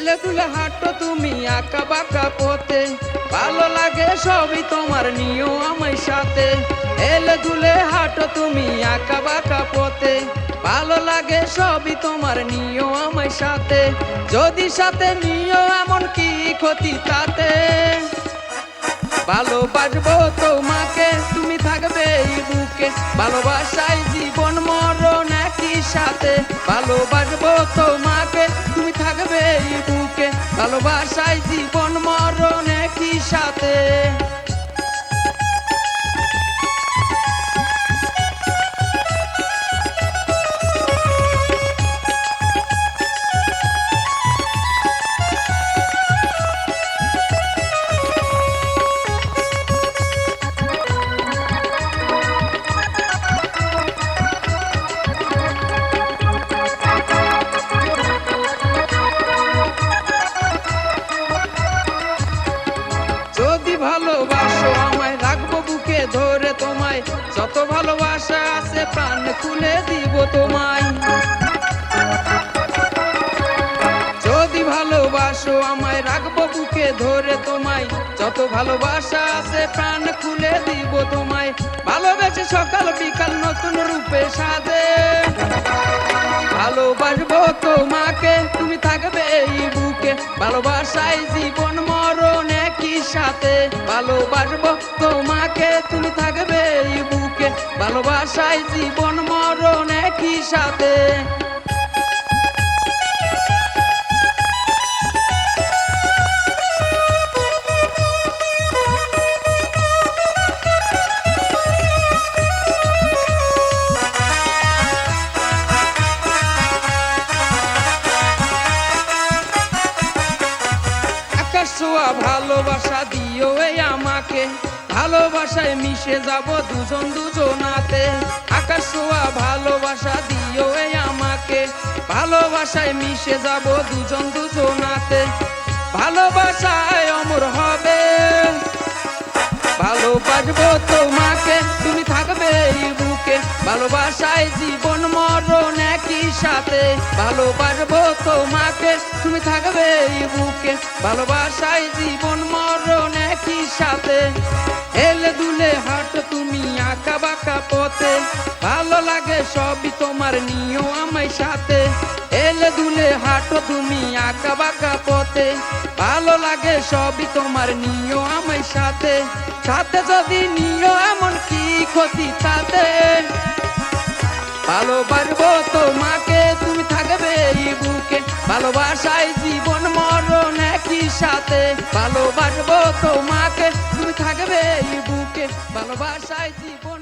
এলে তুলে হাঁটো তুমি আঁকা বাঁকা পথে, ভালো লাগে সবই তোমার নিও আমার সাথে। এলে তুলে হাঁটো তুমি আঁকা বাঁকা পথে, ভালো লাগে সবই তোমার নিও আমার সাথে। যদি সাথে নিও এমন কি ক্ষতি তাতে, ভালোবাসবো তোমাকে তুমি থাকবে এই বুকে, ভালোবাসায় জীবন মরণ একই সাথে। ভালোবাসবো তোমাকে তুমি থাকবে এই বুকে, ভালোবাসায় জীবন মরণ একই সাথে। ভালোবাসো আমায় রাখবো বুকে ধরে তোমায়, যত ভালোবাসা আছে প্রাণ খুলে দিব তোমায়। যদি ভালোবাসো আমায় রাখবো বুকে ধরে তোমায়, যত ভালোবাসা আছে প্রাণ খুলে দিব তোমায়। ভালোবেসে সকাল বিকাল নতুন রূপে সাজে, ভালোবাসবো তোমাকে তুমি থাকবে এই বুকে, ভালোবাসায় জীবন মরণ একই সাথে। ভালোবাসবো তোমাকে তুমি থাকবে এই বুকে, ভালোবাসায় জীবন মরণ একই সাথে। ছোঁয়া ভালোবাসা দিও এই আমাকে, ভালোবাসায় মিশে যাব দুজন দুজনাতে। আকাশ ছোঁয়া ভালোবাসা দিও এই আমাকে, ভালোবাসায় মিশে যাব দুজন দুজনাতে। ভালোবাসায় অমর হবে, ভালোবাসবো তোমাকে তুমি থাকবে এই বুকে, ভালোবাসায় জীবন মরণ একই সাথে। ভালোবাসবো তোমাকে তুমি থাকবে এই বুকে, ভালোবাসায় জীবন মরণ একই সাথে। এলে দুলে হাঁটো তুমি আঁকা বাঁকা পথে, ভালো লাগে সবই তোমার নিও আমার সাথে। এলে দুলে হাঁটো তুমি আঁকা বাঁকা পথে, ভালো লাগে সবই তোমার নিও আমার সাথে। সাথে যদি নিও এমন কি ক্ষতি তাতে, ভালোবাসবো তোমাকে তুমি থাকবে এই বুকে, ভালোবাসায় জীবন মরণ একই সাথে। ভালোবাসবো তোমাকে তুমি থাকবে এই বুকে, ভালোবাসায় জীবন